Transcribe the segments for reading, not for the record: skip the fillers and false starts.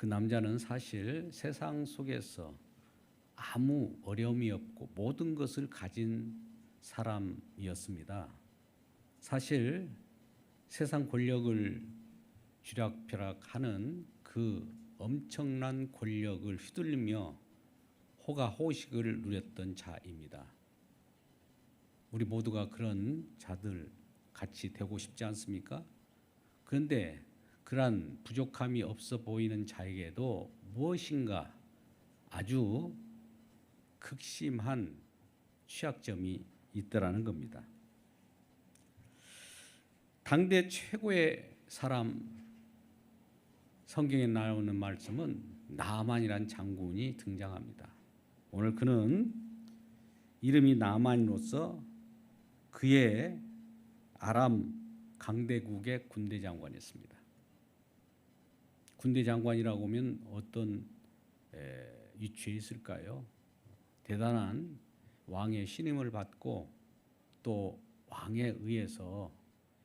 그 남자는 사실 세상 속에서 아무 어려움이 없고 모든 것을 가진 사람이었습니다. 사실 세상 권력을 쥐락펴락하는 그 엄청난 권력을 휘둘리며 호가호식을 누렸던 자입니다. 우리 모두가 그런 자들 같이 되고 싶지 않습니까? 그런데 그러한 부족함이 없어 보이는 자에게도 무엇인가 아주 극심한 취약점이 있더라는 겁니다. 당대 최고의 사람, 성경에 나오는 말씀은 나만이란 장군이 등장합니다. 오늘 그는 이름이 나만으로서 그의 아람 강대국의 군대 장관이었습니다. 군대 장관이라고 하면 어떤 위치에 있을까요? 대단한 왕의 신임을 받고 또 왕에 의해서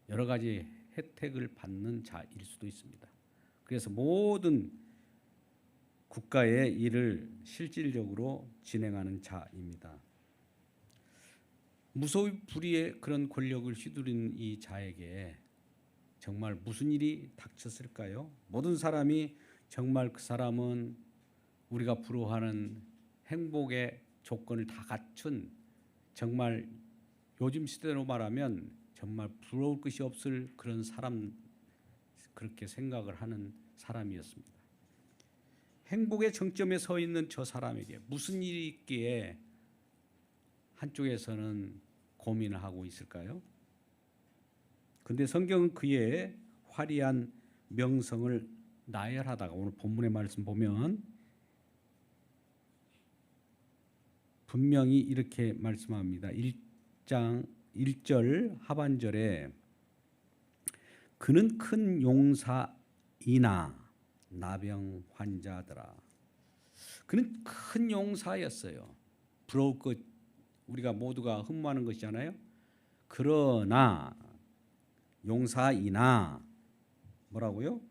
여러 가지 혜택을 받는 자일 수도 있습니다. 그래서 모든 국가의 일을 실질적으로 진행하는 자입니다. 무소불위의 그런 권력을 휘두른 이 자에게 정말 무슨 일이 닥쳤을까요? 모든 사람이 정말 그 사람은 우리가 부러워하는 행복의 조건을 다 갖춘, 정말 요즘 시대로 말하면 정말 부러울 것이 없을 그런 사람, 그렇게 생각을 하는 사람이었습니다. 행복의 정점에 서 있는 저 사람에게 무슨 일이 있기에 한쪽에서는 고민을 하고 있을까요? 근데 성경은 그의 화려한 명성을 나열하다가 오늘 본문의 말씀 보면 분명히 이렇게 말씀합니다. 1장 1절 하반절에 그는 큰 용사이나 나병 환자더라. 그는 큰 용사였어요. 부러울 것, 우리가 모두가 흠모하는 것이잖아요. 그러나 용사이나 뭐라고요?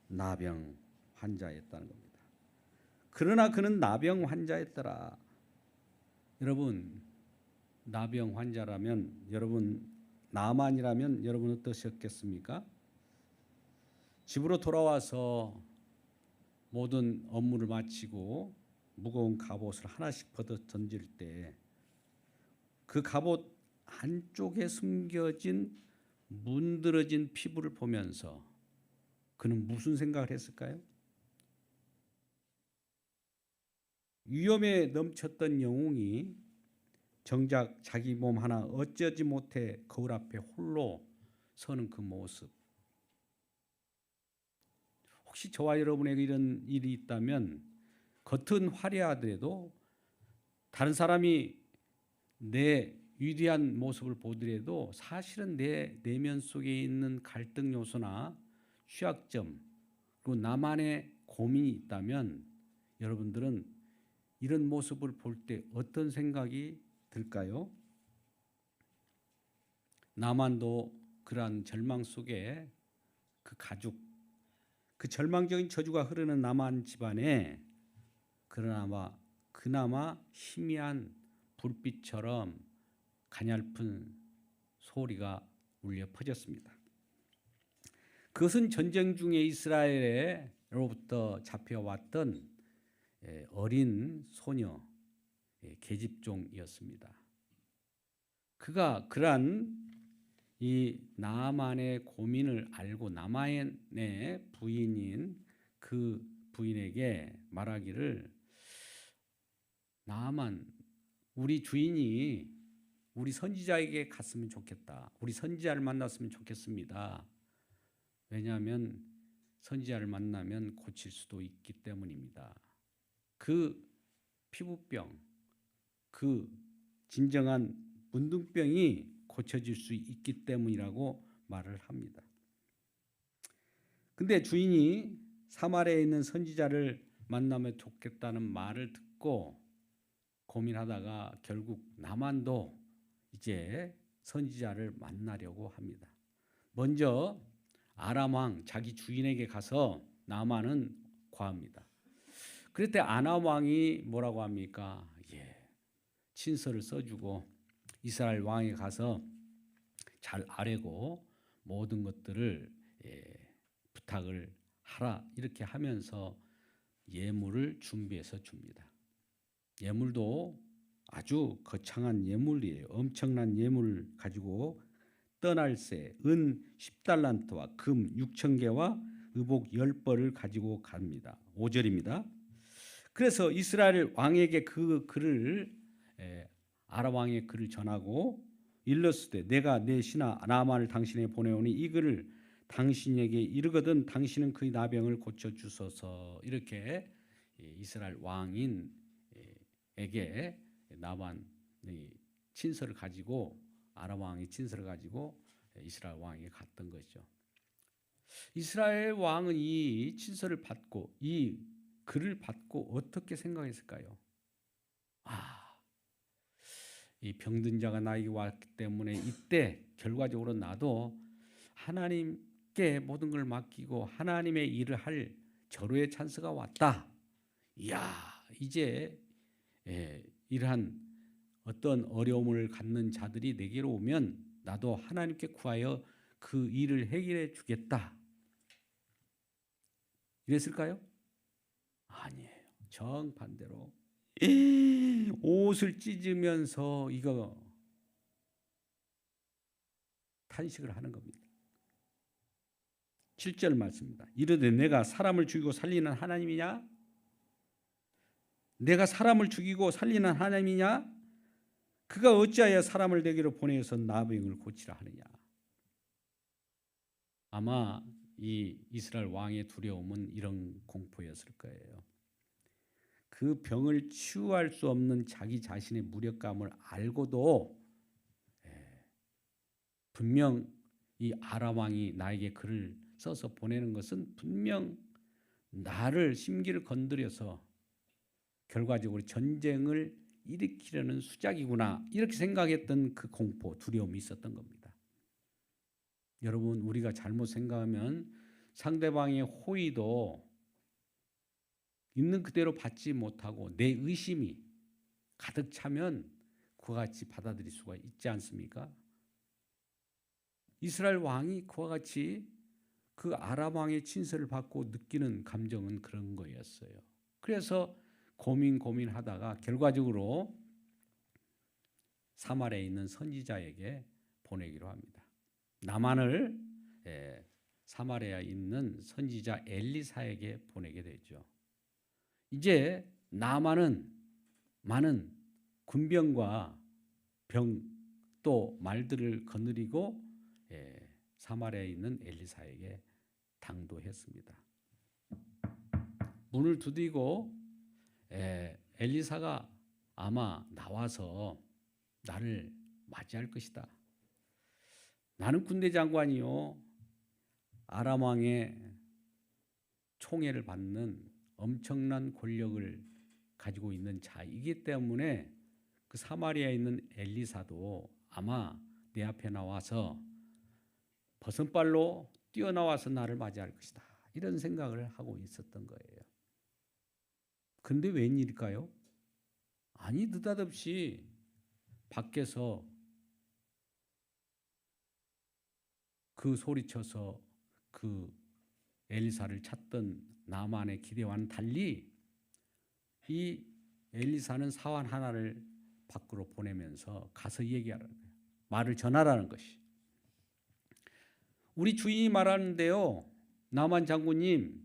나병 환자였다는 겁니다. 그러나 그는 나병 환자였더라. 여러분, 나병 환자라면 여러분, 나만이라면 여러분 어떠셨겠습니까? 집으로 돌아와서 모든 업무를 마치고 무거운 갑옷을 하나씩 벗어 던질 때 그 갑옷 안쪽에 숨겨진 문드러진 피부를 보면서 그는 무슨 생각을 했을까요? 위험에 넘쳤던 영웅이 정작 자기 몸 하나 어쩌지 못해 거울 앞에 홀로 서는 그 모습. 혹시 저와 여러분에게 이런 일이 있다면 겉은 화려하더라도 다른 사람이 내 위대한 모습을 보더라도 사실은 내 내면 속에 있는 갈등 요소나 취약점 그리고 나만의 고민이 있다면 여러분들은 이런 모습을 볼 때 어떤 생각이 들까요? 나만도 그러한 절망 속에 그 가죽, 그 절망적인 저주가 흐르는 나만 집안에 그나마 희미한 불빛처럼 가냘픈 소리가 울려 퍼졌습니다. 그것은 전쟁 중에 이스라엘로부터 잡혀왔던 어린 소녀 계집종이었습니다. 그가 그러한 이 나만의 고민을 알고 나만의 부인인 그 부인에게 말하기를 나만 우리 주인이 우리 선지자에게 갔으면 좋겠다. 우리 선지자를 만났으면 좋겠습니다. 왜냐하면 선지자를 만나면 고칠 수도 있기 때문입니다. 그 피부병, 그 진정한 문둥병이 고쳐질 수 있기 때문이라고 말을 합니다. 근데 주인이 사마리아에 있는 선지자를 만나면 좋겠다는 말을 듣고 고민하다가 결국 나만도 이제 선지자를 만나려고 합니다. 먼저 아람 왕 자기 주인에게 가서 나만은 고합니다. 그럴 때 아람 왕이 뭐라고 합니까? 친서를 써주고 이스라엘 왕에 가서 잘 아뢰고 모든 것들을 부탁을 하라 이렇게 하면서 예물을 준비해서 줍니다. 예물도 아주 거창한 예물이에요. 엄청난 예물을 가지고 떠날새 은 10달란트와 금 6,000개와 의복 10벌을 가지고 갑니다. 5절입니다. 그래서 이스라엘 왕에게 그 글을 아람 왕의 글을 전하고 일렀으되 내가 내 신하 나만을 당신에게 보내오니 이 글을 당신에게 이르거든 당신은 그의 나병을 고쳐 주소서. 이렇게 이스라엘 왕인 에게 나만의 친서를 가지고 아람 왕이 친서를 가지고 이스라엘 왕에게 갔던 거죠. 이스라엘 왕은 이 친서를 받고 이 글을 받고 어떻게 생각했을까요? 이 병든 자가 나에게 왔기 때문에 이때 결과적으로 나도 하나님께 모든 걸 맡기고 하나님의 일을 할 절호의 찬스가 왔다. 이야, 이제 이러한 어떤 어려움을 갖는 자들이 내게로 오면 나도 하나님께 구하여 그 일을 해결해 주겠다. 이랬을까요? 아니에요. 정반대로 옷을 찢으면서 이거 탄식을 하는 겁니다. 7절 말씀입니다. 이르되 내가 사람을 죽이고 살리는 하나님이냐? 내가 사람을 죽이고 살리는 하나님이냐? 그가 어찌하여 사람을 내게로 보내서 나병을 고치라 하느냐? 아마 이 이스라엘 왕의 두려움은 이런 공포였을 거예요. 그 병을 치유할 수 없는 자기 자신의 무력감을 알고도 분명 이 아람 왕이 나에게 글을 써서 보내는 것은 분명 나를 심기를 건드려서 결과적으로 전쟁을 일으키려는 수작이구나 이렇게 생각했던 그 공포, 두려움이 있었던 겁니다. 여러분, 우리가 잘못 생각하면 상대방의 호의도 있는 그대로 받지 못하고 내 의심이 가득 차면 그와 같이 받아들일 수가 있지 않습니까? 이스라엘 왕이 그와 같이 그 아람 왕의 친서를 받고 느끼는 감정은 그런 거였어요. 그래서 고민하다가 결과적으로 사마리아에 있는 선지자에게 보내기로 합니다. 나만을 사마리아에 있는 선지자 엘리사에게 보내게 되죠. 이제 나만은 많은 군병과 병 또 말들을 거느리고 사마리아에 있는 엘리사에게 당도했습니다. 문을 두드리고 엘리사가 아마 나와서 나를 맞이할 것이다. 나는 군대 장관이요 아람 왕의 총애를 받는 엄청난 권력을 가지고 있는 자이기 때문에 그 사마리아에 있는 엘리사도 아마 내 앞에 나와서 버선발로 뛰어나와서 나를 맞이할 것이다. 이런 생각을 하고 있었던 거예요. 그런데 웬일일까요? 아니 느닷없이 밖에서 그 소리쳐서 그 엘리사를 찾던 나만의 기대와는 달리 이 엘리사는 사환 하나를 밖으로 보내면서 가서 얘기하라는 거예요. 말을 전하라는 것이. 우리 주인이 말하는데요. 나만 장군님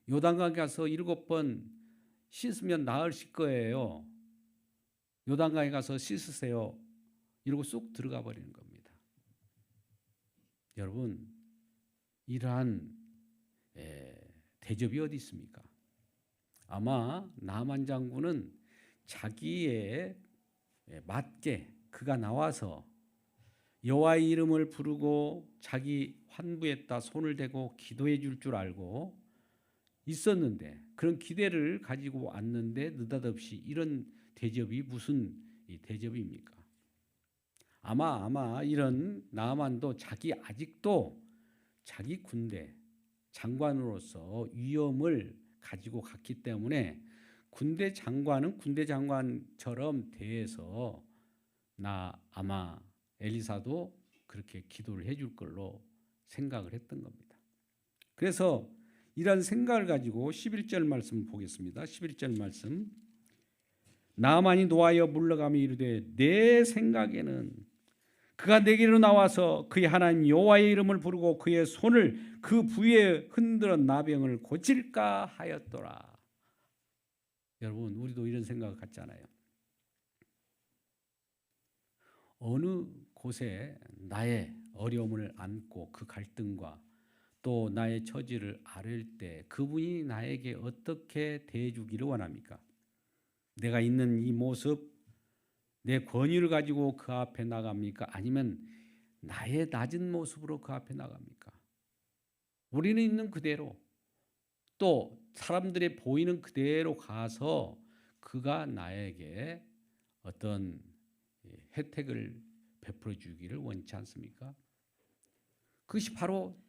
요단강에 가서 7번 씻으면 나으실 거예요. 요단강에 가서 씻으세요. 이러고 쑥 들어가 버리는 겁니다. 여러분 이러한 대접이 어디 있습니까? 아마 나만 장군은 자기에 맞게 그가 나와서 여호와의 이름을 부르고 자기 환부에다 손을 대고 기도해 줄 줄 알고 있었는데 그런 기대를 가지고 왔는데 느닷없이 이런 대접이 무슨 대접입니까? 아마 이런 나만도 아직도 자기 군대 장관으로서 위엄을 가지고 갔기 때문에 군대 장관은 군대 장관처럼 대해서 나 아마 엘리사도 그렇게 기도를 해줄 걸로 생각을 했던 겁니다. 그래서 이런 생각을 가지고 11절 말씀 보겠습니다. 11절 말씀. 나만이 노하여 물러가며 이르되 내 생각에는 그가 내게로 나와서 그의 하나님 여호와의 이름을 부르고 그의 손을 그 부위에 흔들어 나병을 고칠까 하였더라. 여러분, 우리도 이런 생각을 갖잖아요. 어느 곳에 나의 어려움을 안고 그 갈등과 또 나의 처지를 앓을 때 그분이 나에게 어떻게 대해주기를 원합니까? 내가 있는 이 모습, 내 권위를 가지고 그 앞에 나갑니까? 아니면 나의 낮은 모습으로 그 앞에 나갑니까? 우리는 있는 그대로 또 사람들의 보이는 그대로 가서 그가 나에게 어떤 혜택을 베풀어 주기를 원치 않습니까? 그것이 바로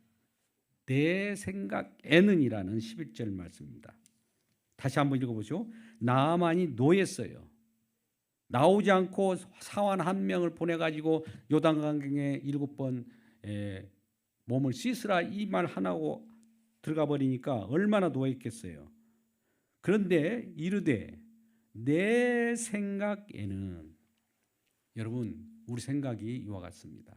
내 생각에는이라는 11절 말씀입니다. 다시 한번 읽어보죠. 나만이 노했어요. 나오지 않고 사환 한 명을 보내가지고 요단강경에 7번 몸을 씻으라 이 말 하나고 들어가 버리니까 얼마나 노했겠어요. 그런데 이르되 내 생각에는, 여러분 우리 생각이 이와 같습니다.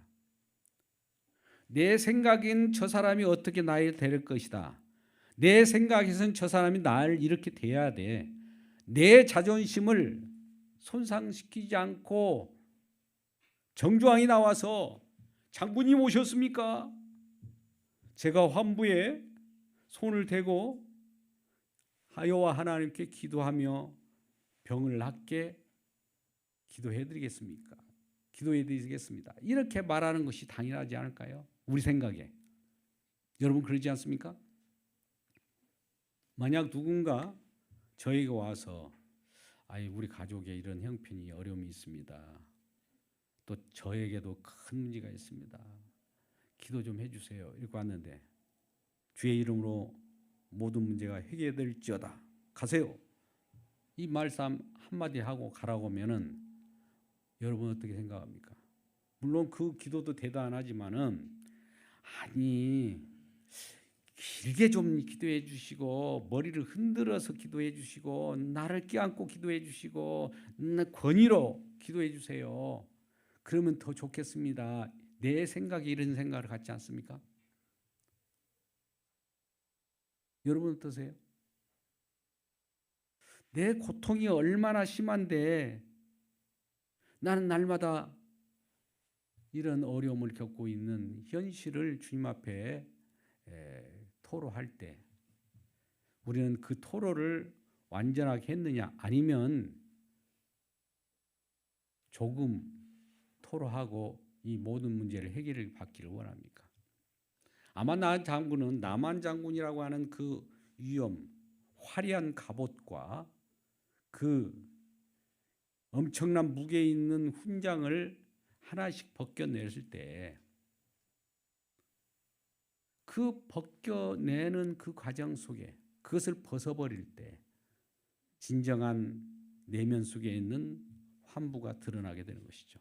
내 생각엔 저 사람이 어떻게 나를 데릴 것이다. 내 생각에선 저 사람이 나를 이렇게 대해야 돼. 내 자존심을 손상시키지 않고 정조왕이 나와서 장군님 오셨습니까? 제가 환부에 손을 대고 여호와 하나님께 기도하며 병을 낫게 기도해드리겠습니까? 기도해드리겠습니다. 이렇게 말하는 것이 당연하지 않을까요? 우리 생각에. 여러분 그러지 않습니까? 만약 누군가 저에게 와서 우리 가족에 이런 형편이 어려움이 있습니다. 또 저에게도 큰 문제가 있습니다. 기도 좀 해주세요. 이렇게 왔는데 주의 이름으로 모든 문제가 해결될지어다. 가세요. 이 말씀 한마디 하고 가라고 하면은 여러분 어떻게 생각합니까? 물론 그 기도도 대단하지만은 길게 좀 기도해 주시고 머리를 흔들어서 기도해 주시고 나를 껴안고 기도해 주시고 권위로 기도해 주세요. 그러면 더 좋겠습니다. 내 생각이 이런 생각을 갖지 않습니까? 여러분 어떠세요? 내 고통이 얼마나 심한데 나는 날마다 이런 어려움을 겪고 있는 현실을 주님 앞에 토로할 때 우리는 그 토로를 완전하게 했느냐 아니면 조금 토로하고 이 모든 문제를 해결을 받기를 원합니까? 아마 남한 장군이라고 하는 그 위엄, 화려한 갑옷과 그 엄청난 무게 있는 훈장을 하나씩 벗겨냈을 때 그 벗겨내는 그 과정 속에 그것을 벗어버릴 때 진정한 내면 속에 있는 환부가 드러나게 되는 것이죠.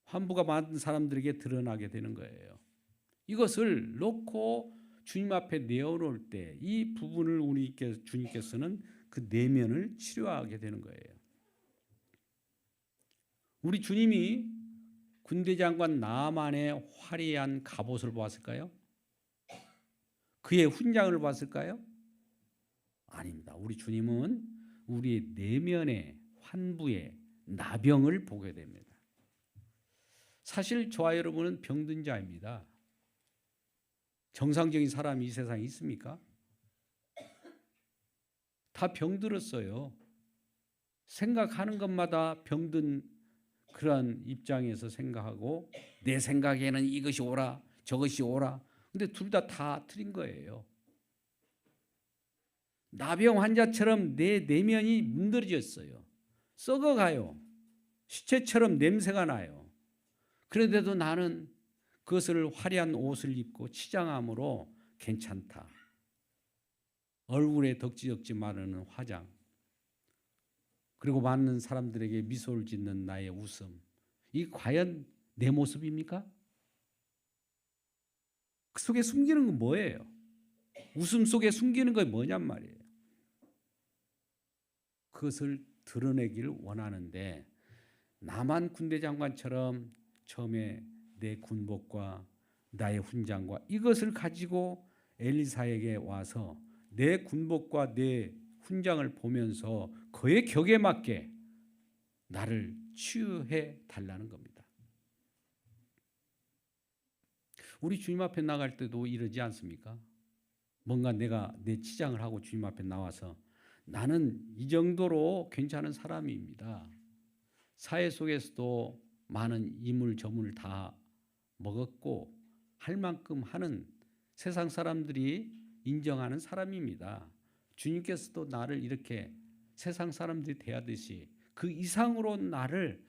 환부가 많은 사람들에게 드러나게 되는 거예요. 이것을 놓고 주님 앞에 내어놓을 때 이 부분을 주님께서는 그 내면을 치료하게 되는 거예요. 우리 주님이 군대 장관 나만의 화려한 갑옷을 보았을까요? 그의 훈장을 봤을까요? 아닙니다. 우리 주님은 우리의 내면의 환부의 나병을 보게 됩니다. 사실 저와 여러분은 병든 자입니다. 정상적인 사람이 이 세상에 있습니까? 다 병들었어요. 생각하는 것마다 병든 그런 입장에서 생각하고 내 생각에는 이것이 옳아 저것이 옳아. 근데 둘 다 틀린 거예요. 나병 환자처럼 내 내면이 문드러졌어요. 썩어가요. 시체처럼 냄새가 나요. 그런데도 나는 그것을 화려한 옷을 입고 치장함으로 괜찮다. 얼굴에 덕지덕지 마르는 화장, 그리고 많은 사람들에게 미소를 짓는 나의 웃음, 이 과연 내 모습입니까? 그 속에 숨기는 건 뭐예요? 웃음 속에 숨기는 건 뭐냔 말이에요. 그것을 드러내기를 원하는데 나만 군대 장관처럼 처음에 내 군복과 나의 훈장과 이것을 가지고 엘리사에게 와서 내 군복과 내 훈장을 보면서 그의 격에 맞게 나를 치유해 달라는 겁니다. 우리 주님 앞에 나갈 때도 이러지 않습니까? 뭔가 내가 내 치장을 하고 주님 앞에 나와서 나는 이 정도로 괜찮은 사람입니다. 사회 속에서도 많은 이물저물을 다 먹었고 할 만큼 하는 세상 사람들이 인정하는 사람입니다. 주님께서도 나를 이렇게 세상 사람들이 대하듯이 그 이상으로 나를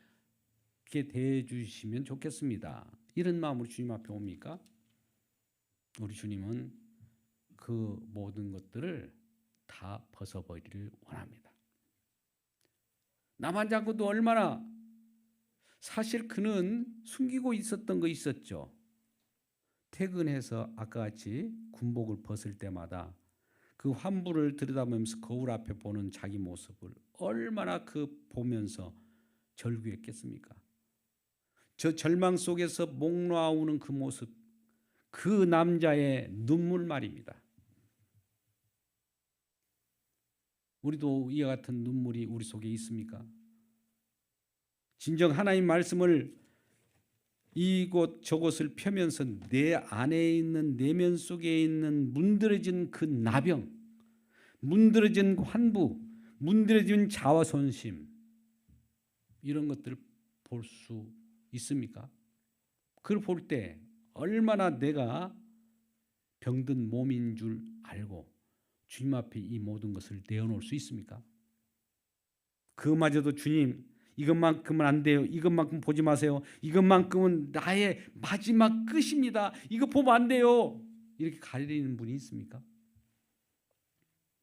이렇게 대해 주시면 좋겠습니다. 이런 마음으로 주님 앞에 옵니까? 우리 주님은 그 모든 것들을 다 벗어버리기를 원합니다. 남한장군도 얼마나 사실 그는 숨기고 있었던 거 있었죠. 퇴근해서 아까 같이 군복을 벗을 때마다 그 환부를 들여다보면서 거울 앞에 보는 자기 모습을 얼마나 그 보면서 절규했겠습니까? 저 절망 속에서 목 놓아오는 그 모습, 그 남자의 눈물 말입니다. 우리도 이와 같은 눈물이 우리 속에 있습니까? 진정 하나님 말씀을 이곳 저곳을 펴면서 내 안에 있는 내면 속에 있는 문드러진 그 나병, 문드러진 환부, 문드러진 자화손심, 이런 것들을 볼 수 있습니까? 그걸 볼 때 얼마나 내가 병든 몸인 줄 알고 주님 앞에 이 모든 것을 내어놓을 수 있습니까? 그마저도 주님, 이것만큼은 안 돼요. 이것만큼 보지 마세요. 이것만큼은 나의 마지막 끝입니다. 이거 보면 안 돼요. 이렇게 가리는 분이 있습니까?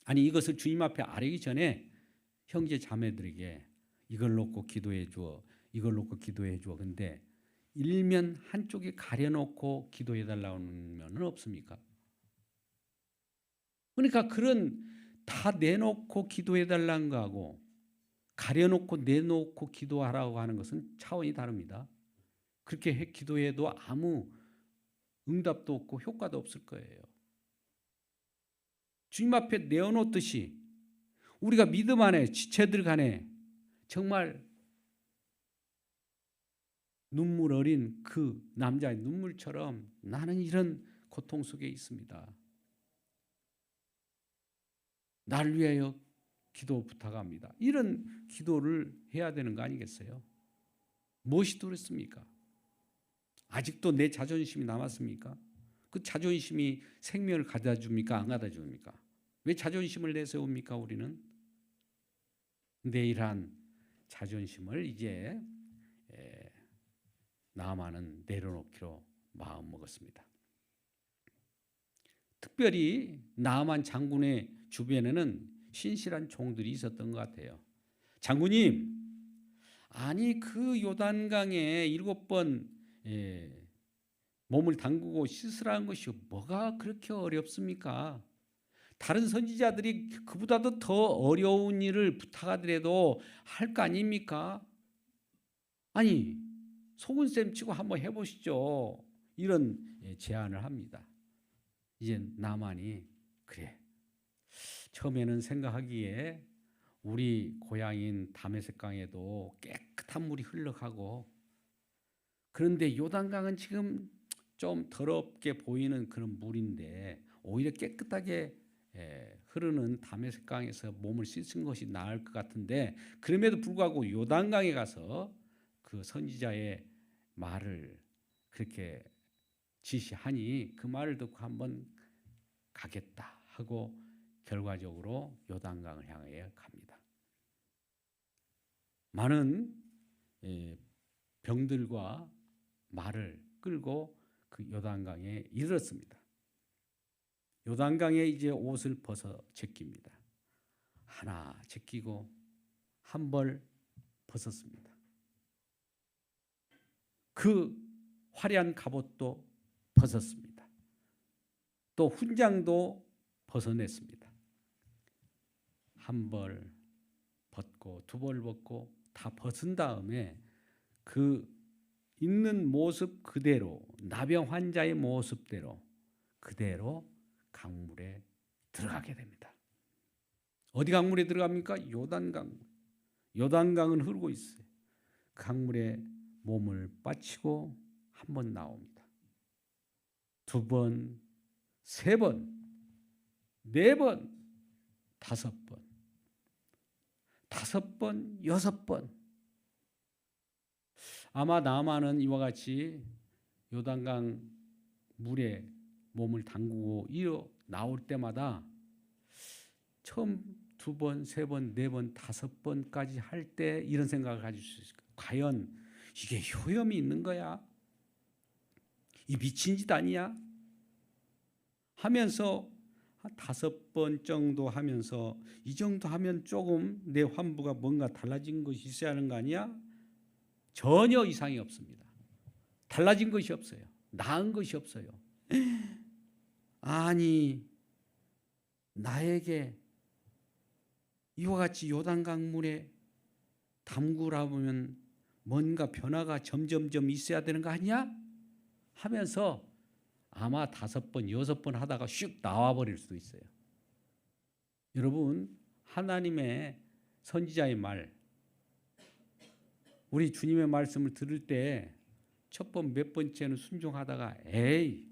아니, 이것을 주님 앞에 아뢰기 전에 형제 자매들에게 이걸 놓고 기도해 주어, 이걸 놓고 기도해 주어. 근데 일면 한쪽에 가려놓고 기도해 달라는 면은 없습니까? 그러니까 그런 다 내놓고 기도해 달라는 거하고 가려놓고 내놓고 기도하라고 하는 것은 차원이 다릅니다. 그렇게 기도해도 아무 응답도 없고 효과도 없을 거예요. 주님 앞에 내어놓듯이 우리가 믿음 안에 지체들 간에 정말 눈물 어린 그 남자의 눈물처럼 나는 이런 고통 속에 있습니다. 나를 위하여 기도 부탁합니다. 이런 기도를 해야 되는 거 아니겠어요? 무엇이 두렵습니까? 아직도 내 자존심이 남았습니까? 그 자존심이 생명을 가져다 줍니까? 안 가져다 줍니까? 왜 자존심을 내세웁니까? 우리는 내일한 자존심을 이제 나만은 내려놓기로 마음먹었습니다. 특별히 나만 장군의 주변에는 신실한 종들이 있었던 것 같아요. 장군님, 아니 그 요단강에 7번 몸을 담그고 씻으라는 것이 뭐가 그렇게 어렵습니까? 다른 선지자들이 그보다도 더 어려운 일을 부탁하더라도 할 거 아닙니까? 아니 소근쌤 치고 한번 해보시죠. 이런 제안을 합니다. 이제 나만이 그래. 처음에는 생각하기에 우리 고향인 다메섹강에도 깨끗한 물이 흘러가고 그런데 요단강은 지금 좀 더럽게 보이는 그런 물인데 오히려 깨끗하게 흐르는 다메섹강에서 몸을 씻은 것이 나을 것 같은데 그럼에도 불구하고 요단강에 가서 그 선지자의 말을 그렇게 지시하니 그 말을 듣고 한번 가겠다 하고 결과적으로 요단강을 향해 갑니다. 많은 병들과 말을 끌고 그 요단강에 이르렀습니다. 요단강에 이제 옷을 벗어 제낍니다. 하나 제끼고 한 벌 벗었습니다. 그 화려한 갑옷도 벗었습니다. 또 훈장도 벗어냈습니다. 한 벌 벗고 두 벌 벗고 다 벗은 다음에 그 있는 모습 그대로, 나병 환자의 모습대로 그대로 강물에 들어가게 됩니다. 어디 강물에 들어갑니까? 요단강. 요단강은 흐르고 있어요. 강물에 몸을 빠치고 한 번 나옵니다. 두 번, 세 번, 네 번, 다섯 번, 다섯 번, 여섯 번. 아마 나만은 이와 같이 요단강 물에 몸을 담그고 일어 나올 때마다 처음 두 번, 세 번, 네 번, 다섯 번까지 할 때 이런 생각을 가질 수 있을까? 과연 이게 효험이 있는 거야? 이 미친 짓 아니야? 하면서 한 다섯 번 정도 하면서 이 정도 하면 조금 내 환부가 뭔가 달라진 것이 있어야 하는 거 아니야? 전혀 이상이 없습니다. 달라진 것이 없어요. 나은 것이 없어요. 아니, 나에게 이와 같이 요단강 물에 담그라 보면 뭔가 변화가 점점점 있어야 되는 거 아니야? 하면서 아마 다섯 번, 여섯 번 하다가 슉 나와버릴 수도 있어요. 여러분, 하나님의 선지자의 말, 우리 주님의 말씀을 들을 때 첫 번, 몇 번째는 순종하다가 에이,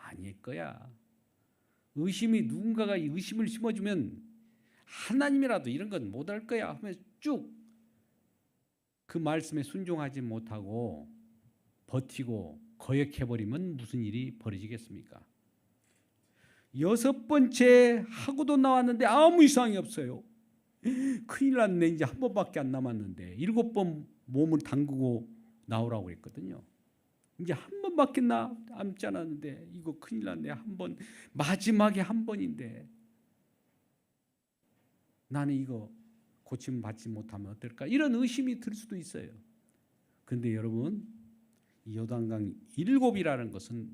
아닐 거야. 의심이 누군가가 의심을 심어주면 하나님이라도 이런 건 못할 거야 하면서 쭉 그 말씀에 순종하지 못하고 버티고 거역해버리면 무슨 일이 벌어지겠습니까? 여섯 번째 하고도 나왔는데 아무 이상이 없어요. 큰일 났네. 이제 한 번밖에 안 남았는데 일곱 번 몸을 담그고 나오라고 했거든요. 이제 한 번밖에 남지 않았는데 이거 큰일 났네. 한 번, 마지막에 한 번인데 나는 이거 고침 받지 못하면 어떨까? 이런 의심이 들 수도 있어요. 그런데 여러분, 이 요단강 일곱이라는 것은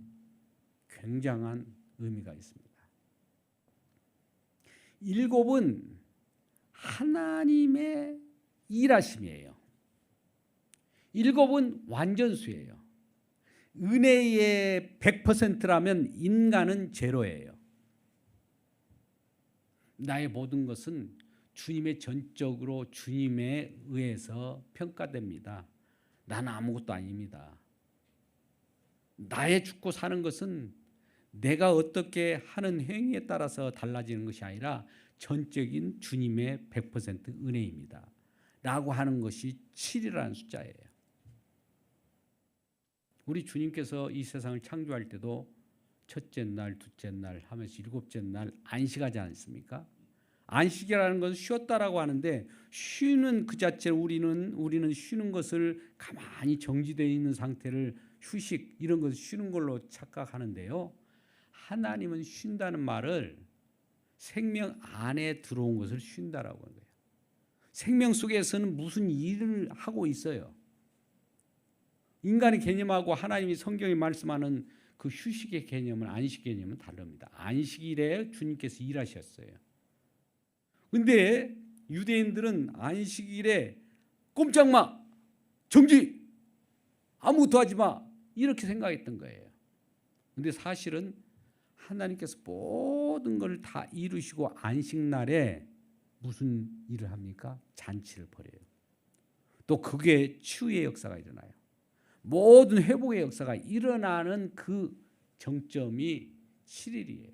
굉장한 의미가 있습니다. 일곱은 하나님의 일하심이에요. 일곱은 완전수예요. 은혜의 100%라면 인간은 제로예요. 나의 모든 것은 주님의 전적으로 주님에 의해서 평가됩니다. 나는 아무것도 아닙니다. 나의 죽고 사는 것은 내가 어떻게 하는 행위에 따라서 달라지는 것이 아니라 전적인 주님의 100% 은혜입니다. 라고 하는 것이 7이라는 숫자예요. 우리 주님께서 이 세상을 창조할 때도 첫째 날, 둘째 날 하면서 일곱째 날 안식하지 않습니까? 안식이라는 것은 쉬었다라고 하는데 쉬는 그 자체로 우리는 쉬는 것을 가만히 정지되어 있는 상태를 휴식 이런 것을 쉬는 걸로 착각하는데요. 하나님은 쉰다는 말을 생명 안에 들어온 것을 쉰다라고 하는 거예요. 생명 속에서는 무슨 일을 하고 있어요. 인간의 개념하고 하나님이 성경에 말씀하는 그 휴식의 개념은 안식 개념은 다릅니다. 안식일에 주님께서 일하셨어요. 근데 유대인들은 안식일에 꼼짝 마, 정지, 아무것도 하지 마 이렇게 생각했던 거예요. 근데 사실은 하나님께서 모든 걸 다 이루시고 안식날에 무슨 일을 합니까? 잔치를 벌여요. 또 그게 치유의 역사가 일어나요. 모든 회복의 역사가 일어나는 그 정점이 7일이에요.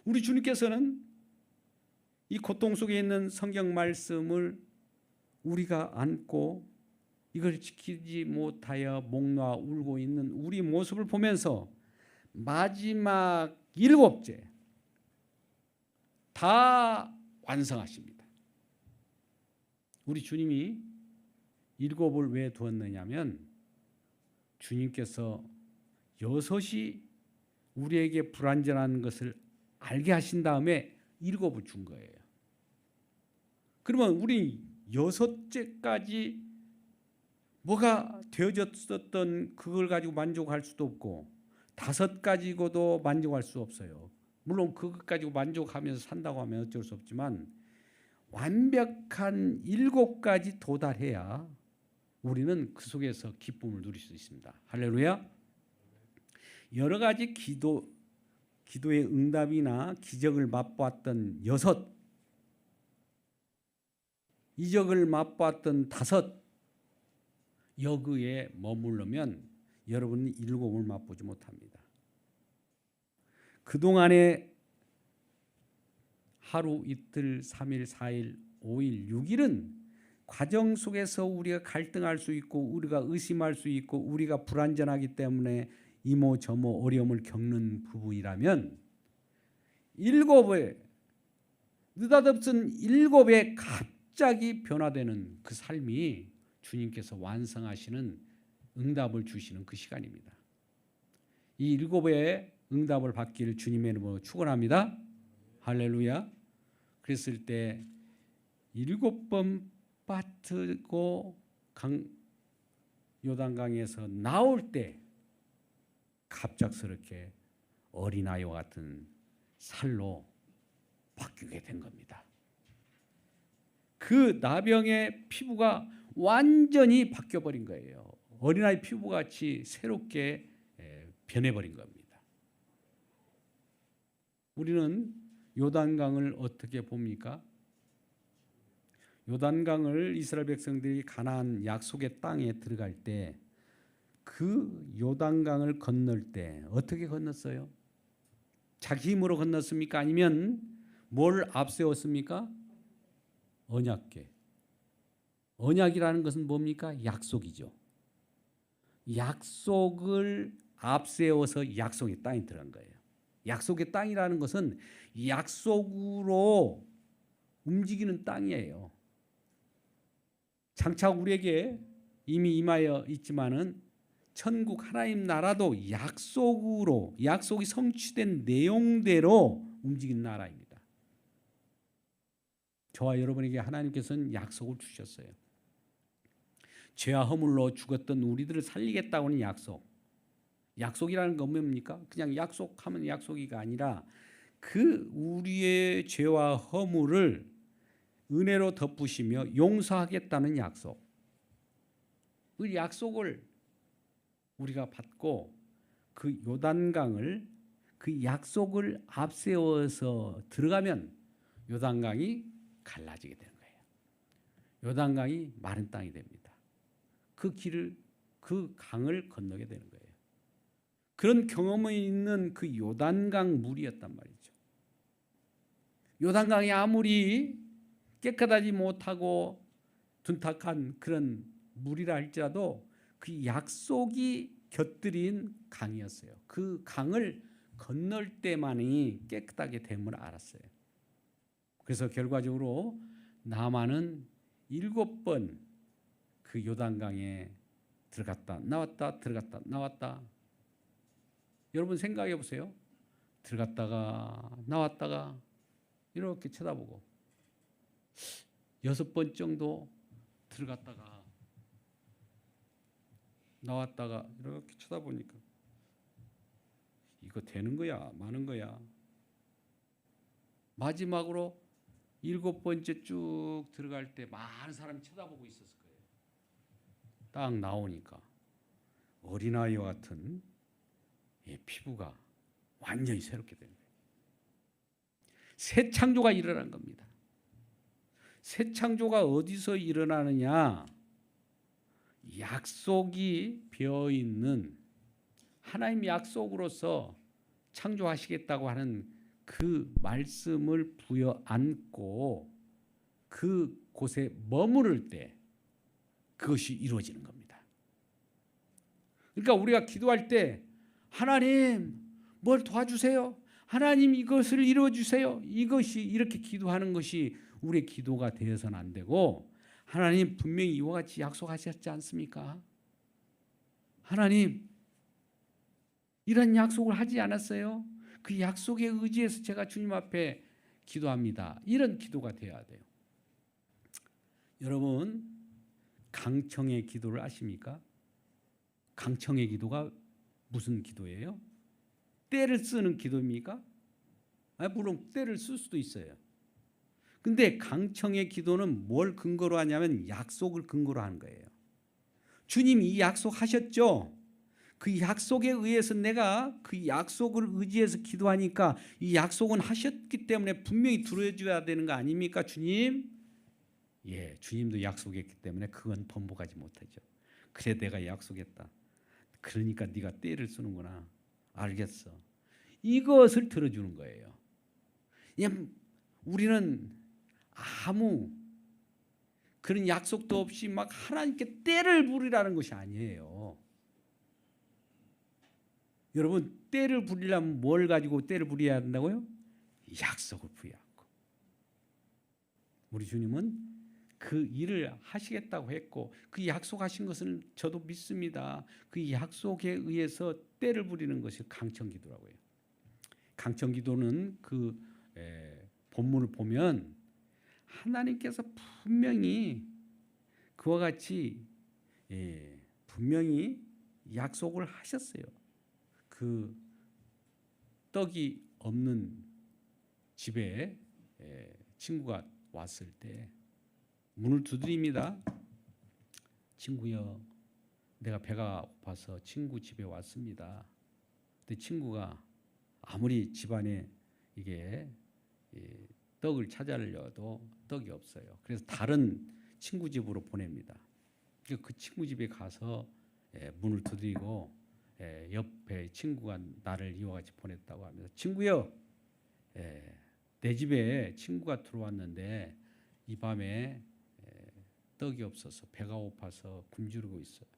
우리 주님께서는 이 고통 속에 있는 성경 말씀을 우리가 안고 이걸 지키지 못하여 목 놓아 울고 있는 우리 모습을 보면서 마지막 일곱째 다 완성하십니다. 우리 주님이 일곱을 왜 두었느냐면 주님께서 여섯이 우리에게 불완전한 것을 알게 하신 다음에 일곱을 준 거예요. 그러면 우리 여섯째까지 뭐가 되어졌었던 그걸 가지고 만족할 수도 없고 다섯 가지고도 만족할 수 없어요. 물론 그것 가지고 만족하면서 산다고 하면 어쩔 수 없지만 완벽한 일곱 가지 도달해야 우리는 그 속에서 기쁨을 누릴 수 있습니다. 할렐루야. 여러 가지 기도의 응답이나 기적을 맛보았던 여섯, 이적을 맛보았던 다섯, 여기에 머무르면 여러분은 일곱을 맛보지 못합니다. 그동안에 하루, 이틀, 3일, 4일, 5일, 6일은 과정 속에서 우리가 갈등할 수 있고 우리가 의심할 수 있고 우리가 불완전하기 때문에 이모저모 어려움을 겪는 부분이라면 일곱에 느닷없은 일곱에 갑자기 변화되는 그 삶이 주님께서 완성하시는 응답을 주시는 그 시간입니다. 이 일곱의 응답을 받기를 주님의 이름으로 축원합니다. 할렐루야. 그랬을 때 일곱 번 빠뜨고 요단강에서 나올 때 갑작스럽게 어린아이와 같은 살로 바뀌게 된 겁니다. 그 나병의 피부가 완전히 바뀌어버린 거예요. 어린아이 피부같이 새롭게 변해버린 겁니다. 우리는 요단강을 어떻게 봅니까? 요단강을 이스라엘 백성들이 가나안 약속의 땅에 들어갈 때 그 요단강을 건널 때 어떻게 건넜어요? 자기 힘으로 건넜습니까? 아니면 뭘 앞세웠습니까? 언약궤. 언약이라는 것은 뭡니까? 약속이죠. 약속을 앞세워서 약속의 땅에 들어간 거예요. 약속의 땅이라는 것은 약속으로 움직이는 땅이에요. 장차 우리에게 이미 임하여 있지만은 천국 하나님 나라도 약속으로 약속이 성취된 내용대로 움직이는 나라입니다. 저와 여러분에게 하나님께서는 약속을 주셨어요. 죄와 허물로 죽었던 우리들을 살리겠다고 하는 약속. 약속이라는 건 뭡니까? 그냥 약속하면 약속이가 아니라 그 우리의 죄와 허물을 은혜로 덮으시며 용서하겠다는 약속. 그 약속을 우리가 받고 그 요단강을 그 약속을 앞세워서 들어가면 요단강이 갈라지게 되는 거예요. 요단강이 마른 땅이 됩니다. 그 강을 건너게 되는 거예요. 그런 경험이 있는 그 요단강 물이었단 말이죠. 요단강이 아무리 깨끗하지 못하고 둔탁한 그런 물이라 할지라도 그 약속이 곁들인 강이었어요. 그 강을 건널 때만이 깨끗하게 됨을 알았어요. 그래서 결과적으로 나만은 7번 그 요단강에 들어갔다 나왔다 들어갔다 나왔다. 여러분 생각해 보세요. 들어갔다가 나왔다가 이렇게 쳐다보고 6번 정도 들어갔다가 나왔다가 이렇게 쳐다보니까 이거 되는 거야 마는 거야. 마지막으로 7번째 쭉 들어갈 때 많은 사람이 쳐다보고 있었을 거예요. 딱 나오니까 어린아이와 같은 이 피부가 완전히 새롭게 되는 거예요. 새 창조가 일어난 겁니다. 새 창조가 어디서 일어나느냐? 약속이 비어있는 하나님 약속으로서 창조하시겠다고 하는 그 말씀을 부여안고 그 곳에 머무를 때 그것이 이루어지는 겁니다. 그러니까 우리가 기도할 때 하나님 뭘 도와주세요. 하나님 이것을 이루어주세요. 이것이 이렇게 기도하는 것이 우리의 기도가 되어서는 안 되고 하나님 분명히 이와 같이 약속하셨지 않습니까? 하나님 이런 약속을 하지 않았어요? 그 약속에 의지해서 제가 주님 앞에 기도합니다. 이런 기도가 돼야 돼요. 여러분, 강청의 기도를 아십니까? 강청의 기도가 무슨 기도예요? 때를 쓰는 기도입니까? 물론 때를 쓸 수도 있어요. 근데 강청의 기도는 뭘 근거로 하냐면 약속을 근거로 하는 거예요. 주님이 이 약속하셨죠? 그 약속에 의해서 내가 그 약속을 의지해서 기도하니까 이 약속은 하셨기 때문에 분명히 들어줘야 되는 거 아닙니까, 주님? 예, 주님도 약속했기 때문에 그건 번복하지 못하죠. 그래, 내가 약속했다. 그러니까 네가 때를 쓰는구나. 알겠어. 이것을 들어주는 거예요. 우리는 아무 그런 약속도 없이 막 하나님께 때를 부리라는 것이 아니에요. 여러분, 때를 부리려면 뭘 가지고 때를 부려야 한다고요? 약속을 부여하고. 우리 주님은 그 일을 하시겠다고 했고 그 약속하신 것은 저도 믿습니다. 그 약속에 의해서 때를 부리는 것이 강청기도라고 해요. 강청기도는 그 본문을 보면 하나님께서 분명히 그와 같이 분명히 약속을 하셨어요. 그 떡이 없는 집에 친구가 왔을 때 문을 두드립니다. 친구여, 내가 배가 고파서 친구 집에 왔습니다. 근데 친구가 아무리 집안에 이게 떡을 찾아내려도 떡이 없어요. 그래서 다른 친구 집으로 보냅니다. 그 친구 집에 가서 문을 두드리고 옆에 친구가 나를 이와 같이 보냈다고 하면서 친구여, 내 집에 친구가 들어왔는데 이 밤에 떡이 없어서 배가 고파서 굶주리고 있어요.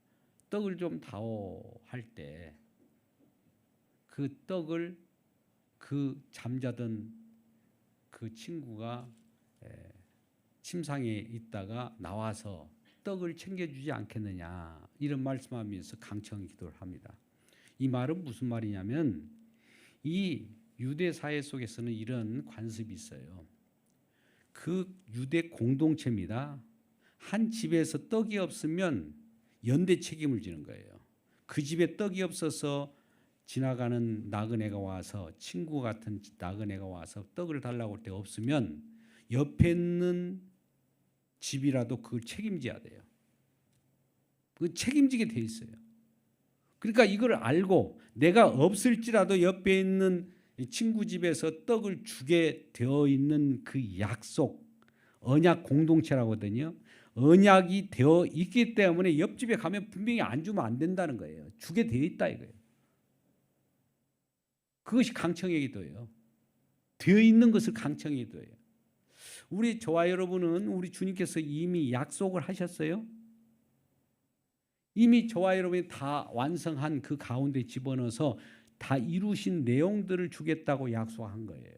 떡을 좀 다오 할 때 그 떡을 그 잠자던 그 친구가 침상에 있다가 나와서 떡을 챙겨주지 않겠느냐 이런 말씀하면서 강청 기도를 합니다. 이 말은 무슨 말이냐면 이 유대 사회 속에서는 이런 관습이 있어요. 그 유대 공동체입니다. 한 집에서 떡이 없으면 연대 책임을 지는 거예요. 그 집에 떡이 없어서 지나가는 나그네가 와서 친구 같은 나그네가 와서 떡을 달라고 할 때 없으면 옆에 있는 집이라도 그걸 책임져야 돼요. 그 책임지게 돼 있어요. 그러니까 이걸 알고 내가 없을지라도 옆에 있는 친구 집에서 떡을 주게 되어 있는 그 약속, 언약 공동체라고 하거든요. 언약이 되어 있기 때문에 옆집에 가면 분명히 안 주면 안 된다는 거예요. 주게 되어 있다 이거예요. 그것이 강청의 기도예요. 되어 있는 것을 강청의 기도예요. 저와 여러분은 우리 주님께서 이미 약속을 하셨어요. 이미 저와 여러분이 다 완성한 그 가운데 집어넣어서 다 이루신 내용들을 주겠다고 약속한 거예요.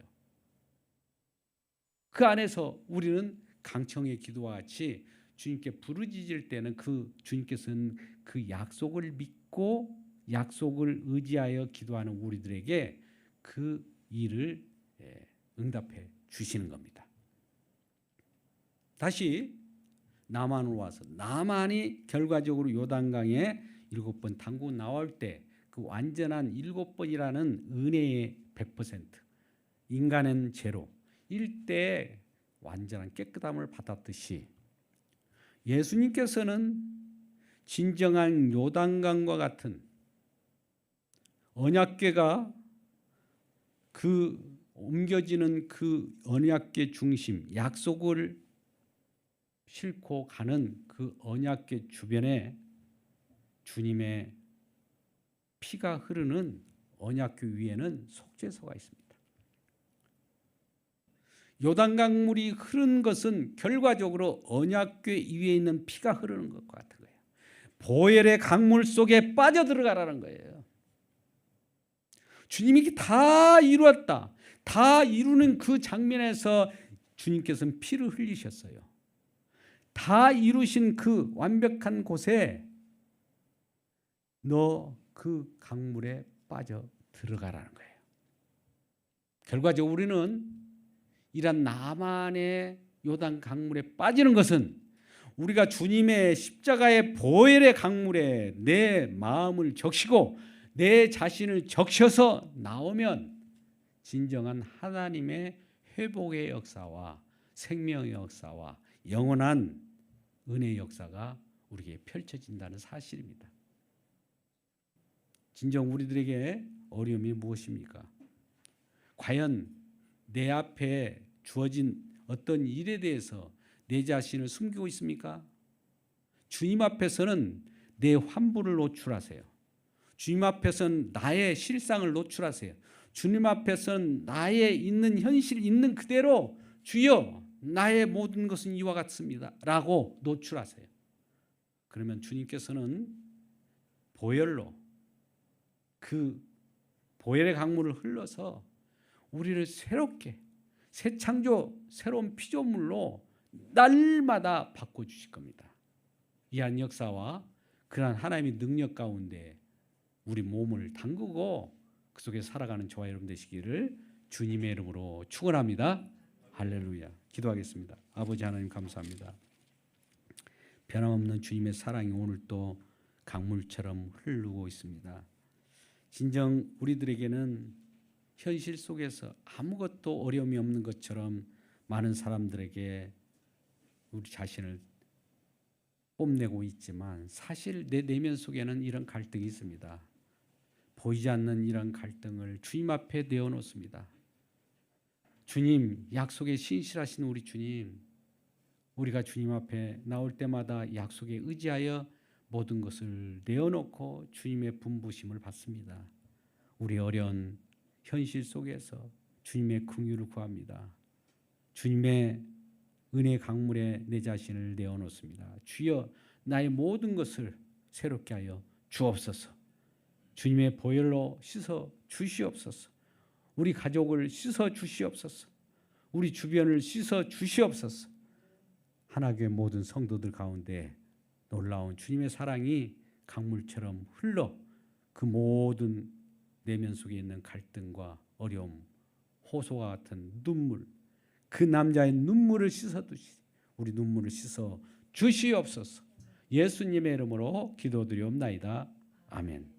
그 안에서 우리는 강청의 기도와 같이 주님께 부르짖을 때는 그 주님께서는 그 약속을 믿고 약속을 의지하여 기도하는 우리들에게 그 일을 응답해 주시는 겁니다. 다시 나만으로 와서 나만이 결과적으로 요단강에 7번 담고 나올 때 그 완전한 7번이라는 은혜의 100% 인간은 제로 일때 완전한 깨끗함을 받았듯이 예수님께서는 진정한 요단강과 같은 언약궤가 그 옮겨지는 그 언약궤 중심 약속을 싣고 가는 그 언약궤 주변에 주님의 피가 흐르는 언약궤 위에는 속죄소가 있습니다. 요단강물이 흐른 것은 결과적으로 언약궤 위에 있는 피가 흐르는 것과 같은 거예요. 보혈의 강물 속에 빠져들어가라는 거예요. 주님이 다 이루었다. 다 이루는 그 장면에서 주님께서는 피를 흘리셨어요. 다 이루신 그 완벽한 곳에 너 그 강물에 빠져 들어가라는 거예요. 결과적으로 우리는 이런 나만의 요단 강물에 빠지는 것은 우리가 주님의 십자가의 보혈의 강물에 내 마음을 적시고 내 자신을 적셔서 나오면 진정한 하나님의 회복의 역사와 생명의 역사와 영원한 은혜의 역사가 우리에게 펼쳐진다는 사실입니다. 진정 우리들에게 어려움이 무엇입니까? 과연 내 앞에 주어진 어떤 일에 대해서 내 자신을 숨기고 있습니까? 주님 앞에서는 내 환부를 노출하세요. 주님 앞에서는 나의 실상을 노출하세요. 주님 앞에서는 나의 있는 현실 있는 그대로 주여 나의 모든 것은 이와 같습니다 라고 노출하세요. 그러면 주님께서는 보혈로 그 보혈의 강물을 흘러서 우리를 새롭게 새 창조 새로운 피조물로 날마다 바꿔주실 겁니다. 이한 역사와 그러한 하나님의 능력 가운데 우리 몸을 담그고 그 속에 살아가는 저와 여러분 되시기를 주님의 이름으로 축원합니다. 할렐루야. 기도하겠습니다. 아버지 하나님 감사합니다. 변함없는 주님의 사랑이 오늘 또 강물처럼 흐르고 있습니다. 진정 우리들에게는 현실 속에서 아무것도 어려움이 없는 것처럼 많은 사람들에게 우리 자신을 뽐내고 있지만 사실 내 내면 속에는 이런 갈등이 있습니다. 보이지 않는 이런 갈등을 주님 앞에 내어놓습니다. 주님, 약속에 신실하신 우리 주님, 우리가 주님 앞에 나올 때마다 약속에 의지하여 모든 것을 내어놓고 주님의 분부심을 받습니다. 우리 어려운 현실 속에서 주님의 긍휼을 구합니다. 주님의 은혜 강물에 내 자신을 내어놓습니다. 주여 나의 모든 것을 새롭게 하여 주옵소서. 주님의 보혈로 씻어 주시옵소서. 우리 가족을 씻어 주시옵소서. 우리 주변을 씻어 주시옵소서. 하나교회 모든 성도들 가운데 놀라운 주님의 사랑이 강물처럼 흘러 그 모든 내면 속에 있는 갈등과 어려움, 호소와 같은 눈물, 그 남자의 눈물을 씻어두시, 우리 눈물을 씻어 주시옵소서. 예수님의 이름으로 기도드리옵나이다. 아멘.